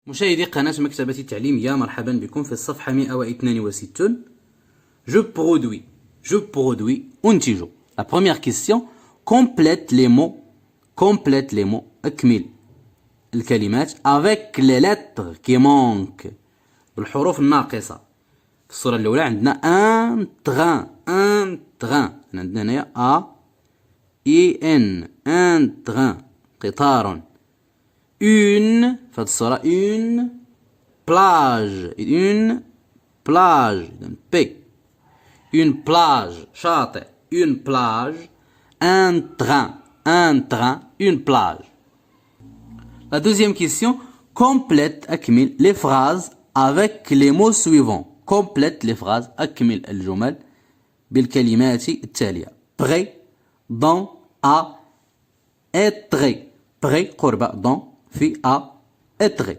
مشاهدي قناة مكتبة التعليمية، مرحبا بكم في الصفحة 162. Je produis, أنتج. La première question, complète les mots, أكمل الكلمات avec les lettres qui manquent، بالحروف الناقصة. في الصورة الأولى عندنا un train، عندنا هنايا un train، قطار. une، في هذه الصورة une plage، une plage شاطئ، une plage. un train، une plage. La deuxième question, complète أكمل les phrases avec les mots suivants. complète les phrases، أكمل الجمل بالكلمات التالية: près, dans, à, être. près قرب، dans في à être.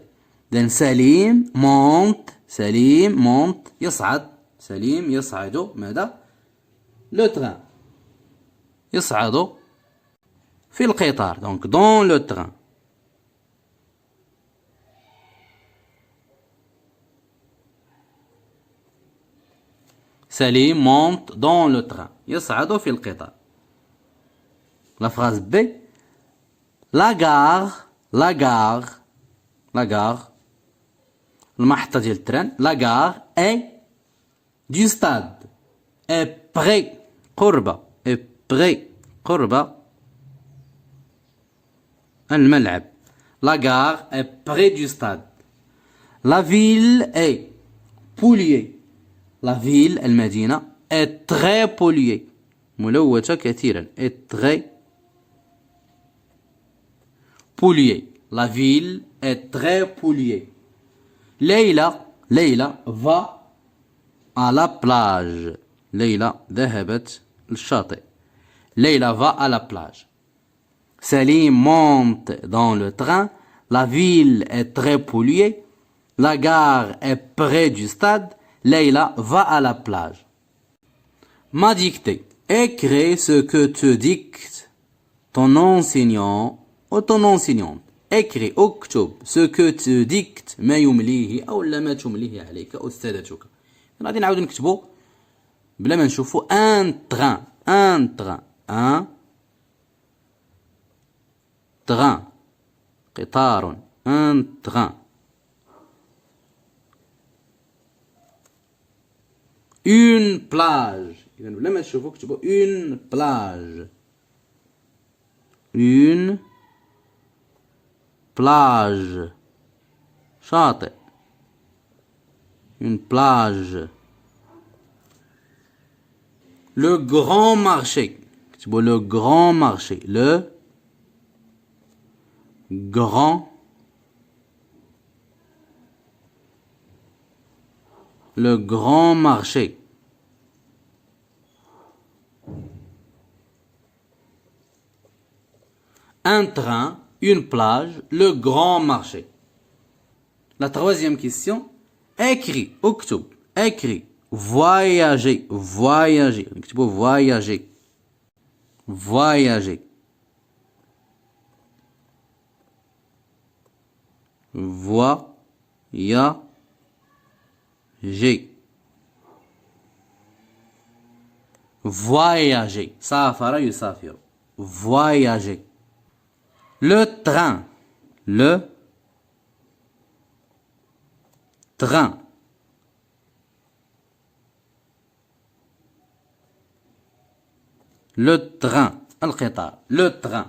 then سليم monte يصعد، سليم يصعد ماذا؟ le train، يصعد في القطار، donc dans le train. سليم monte dans le train، يصعد في القطار. la phrase B، la gare المحطة ديال التران. la gare est du stade، est près قرب الملعب. la gare est près du stade. la ville est polluée، la ville المدينة est très polluée، ملوثة كثيرا، est très polluée. la ville est très polluée. ليلى va à la plage، ليلى ذهبت للشاطئ. ليلى va à la plage. سليم monte dans le train. la ville est très polluée. la gare est près du stade. Leïla va à la plage. Ma dictée. Écris ce que te dicte ton enseignant ou ton enseignante. écris اكتب ce que te dicte ما يمليه أو ما تمليه عليك أستاذتك. غادي نعاود نكتبو بلا ما نشوفو un train قطار un train. une plage، إذا بلا ما تشوفو كتبو une plage، une plage شاطئ، une plage. le grand marché، كتبو le grand marché، le grand marché. un train, une plage, le grand marché. La troisième question, écris اكتب écris voyager نكتبو voyager voyager سافر يسافر voyager. le train القطار le train.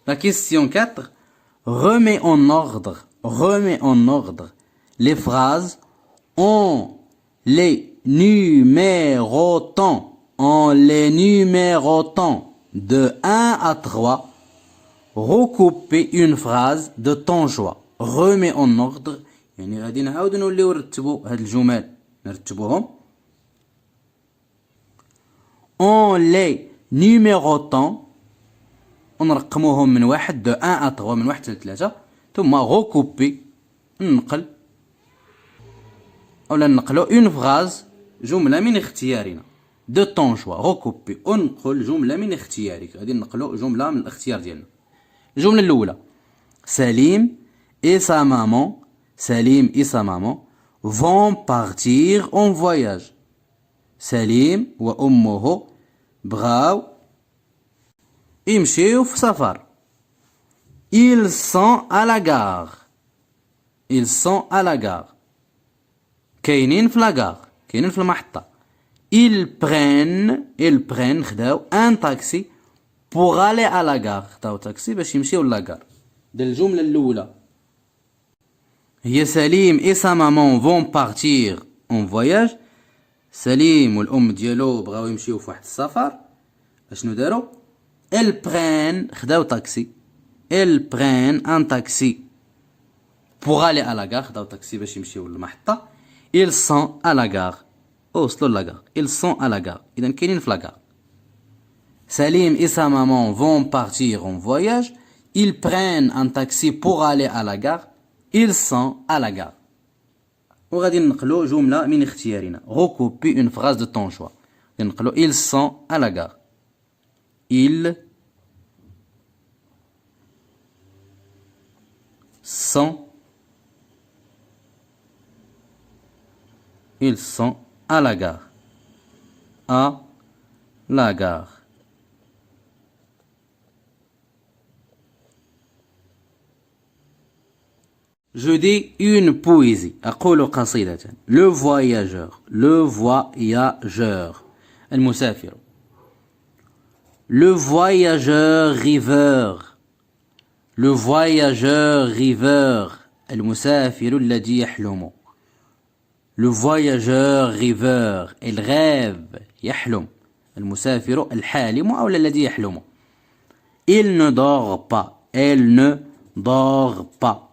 La question 4, remets en ordre les phrases en les numérotant de 1 à 3. recouper une phrase de ton choix. remets en ordre يعني غادي نعاودو نوليو نرتبو هاد الجمل، نرتبوهم en les numérotant، ونرقموهم من 1 de 1 à 3، من 1 حتى 3. ثم recouper ننقل أولا ننقلو une phrase جملة من اختيارنا de ton choix. recouper وننقل جملة من اختيارك، غادي ننقلو جملة من الاختيار ديالنا. الجملة الأولى: سليم et sa maman, Salim et sa maman, vont partir en voyage. سليم وأمه بغاو يمشيو في سفر. Ils sont à la gare. Ils sont à la gare. كاينين في لاغار، كاينين في المحطة. Ils prennent خداو un taxi pour aller à la gare. خداو تاكسي باش يمشيو لاغار. ديال الجملة الأولى هي سليم et sa maman vont partir en voyage. سليم والأم ديالو بغاو يمشيو في واحد السفر. اشنو دارو؟ Ils prennent خداو تاكسي. Ils prennent un taxi pour aller à la gare. خداو تاكسي باش يمشيو للمحطة. Ils sont à la gare. وصلوا لاغار. Ils sont à la gare. إذا كاينين في لاغار. Salim et sa maman vont partir en voyage. Ils prennent un taxi pour aller à la gare. Ils sont à la gare. وغادي ننقلوا جملة من اختيارنا. Recopie une phrase de ton choix. غادي ننقلوا ils sont à la gare. Ils sont à la gare. À la gare. Je dis une poésie. أقول قصيدة. Le voyageur. Le voyageur. المسافر. Le voyageur rêveur. Le voyageur rêveur. المسافر الذي يحلم. Le voyageur rêveur. Il rêve. يحلم. المسافر الحالم أو الذي يحلم. Il ne dort pas. Elle ne dort pas.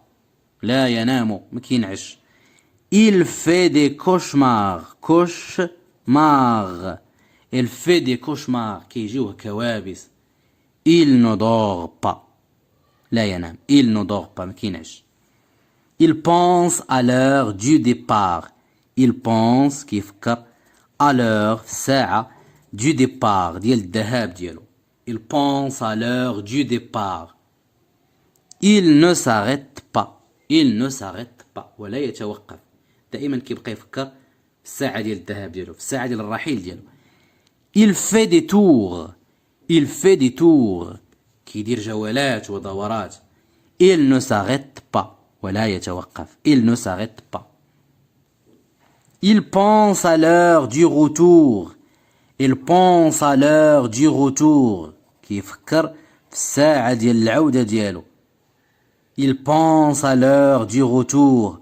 لا ينام ما كينعش. Il fait des cauchemars. Cauchemar. Il fait des cauchemars كيجيوه كوابيس. Il ne dort pas. لا ينام. Il ne dort pas ما كينعش. Il pense à l'heure du départ. Il pense كيفكر à l'heure في الساعة du départ ديال الذهاب ديالو. Il pense à l'heure du départ. Il ne s'arrête pas. Il ne s'arrête pas ولا يتوقف. دائما كيبقى يفكر في الساعة ديال الذهاب ديالو، في الساعة ديال الرحيل ديالو. Il fait des tours. Il fait des tours. كيدير جولات ودورات. Il ne s'arrête pas ولا يتوقف. Il ne s'arrête pas. Il pense à l'heure du retour. Il pense à l'heure du retour. كيفكر في الساعة ديال العودة ديالو. Il pense à l'heure du retour.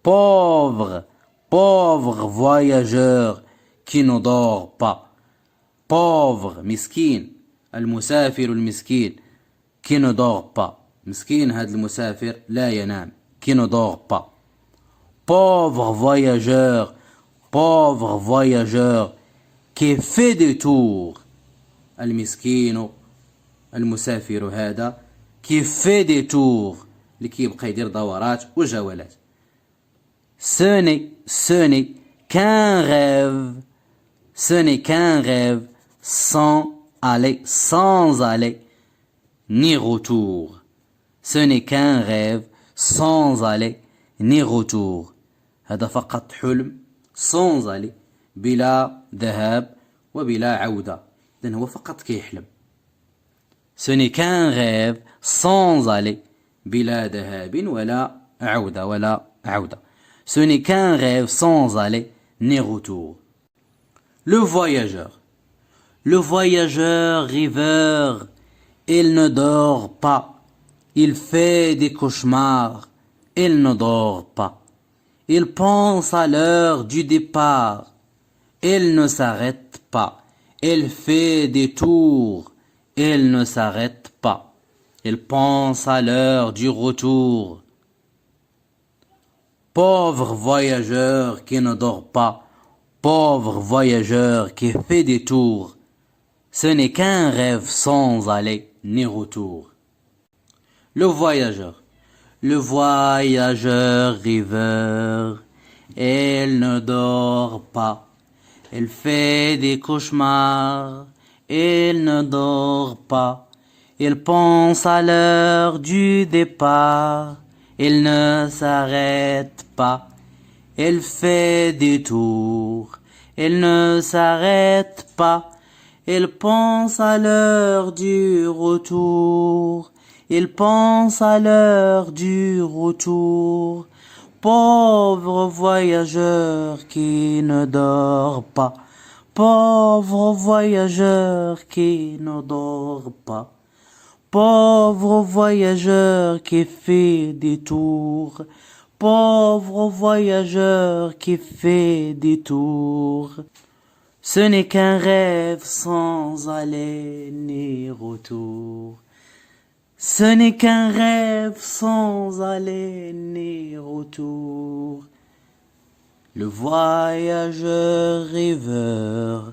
Pauvre, pauvre voyageur qui ne dort pas. Pauvre, مسكين. المسافر المسكين qui ne dort pas. مسكين هذا المسافر لا ينام. Qui ne dort pas. Pauvre voyageur qui fait des tours. المسكين المسافر هذا qui fait des tours. اللي كيبقى يدير دورات وجولات. Ce n'est qu'un rêve. Ce n'est qu'un rêve sans aller ni retour. Ce n'est qu'un rêve sans aller ni retour. هذا فقط حلم sans aller بلا ذهاب وبلا عودة. إذن هو فقط كيحلم. Ce n'est qu'un rêve sans aller بلا ذهاب ولا عودة. Ce n'est qu'un rêve sans aller ni retour. Le voyageur. Le voyageur rêveur. Il ne dort pas. Il fait des cauchemars. Il ne dort pas. Il pense à l'heure du départ. Il ne s'arrête pas. Il fait des tours. Il ne s'arrête pas. Il pense à l'heure du retour. Pauvre voyageur qui ne dort pas. Pauvre voyageur qui fait des tours. Ce n'est qu'un rêve sans aller ni retour. Le voyageur. Le voyageur rêveur. Il ne dort pas. Il fait des cauchemars. Il ne dort pas. Il pense à l'heure du départ. Il ne s'arrête pas. Il fait des tours. Il ne s'arrête pas. Il pense à l'heure du retour. Il pense à l'heure du retour. Pauvre voyageur qui ne dort pas. Pauvre voyageur qui ne dort pas. Pauvre voyageur qui fait des tours. Pauvre voyageur qui fait des tours. Ce n'est qu'un rêve sans aller ni retour. Ce n'est qu'un rêve sans aller ni retour. Le voyageur rêveur,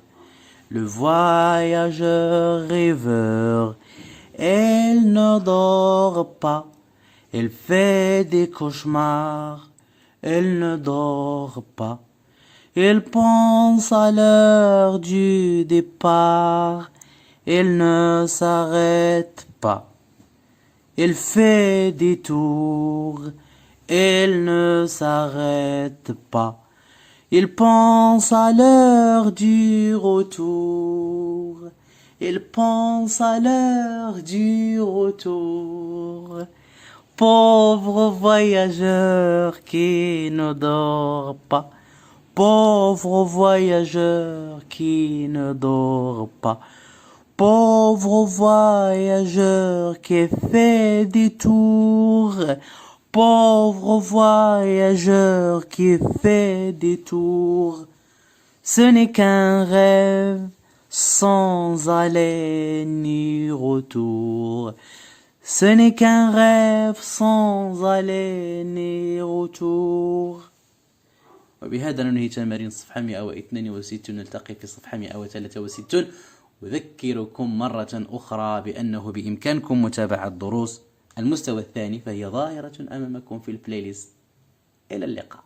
le voyageur rêveur, il ne dort pas, il fait des cauchemars, il ne dort pas. Il pense à l'heure du départ, il ne s'arrête pas. Il fait des tours, il ne s'arrête pas. Il pense à l'heure du retour, il pense à l'heure du retour. Pauvre voyageur qui ne dort pas. Pauvre voyageur qui ne dort pas. Pauvre voyageur qui fait des tours. Pauvre voyageur qui fait des tours. Ce n'est qu'un rêve sans aller ni retour. Ce n'est qu'un rêve sans aller ni retour. وبهذا ننهي تمارين صفحة 162. نلتقي في صفحة 163. أذكركم مرة أخرى بأنه بإمكانكم متابعة دروس المستوى الثاني، فهي ظاهرة أمامكم في البلاي ليست. إلى اللقاء.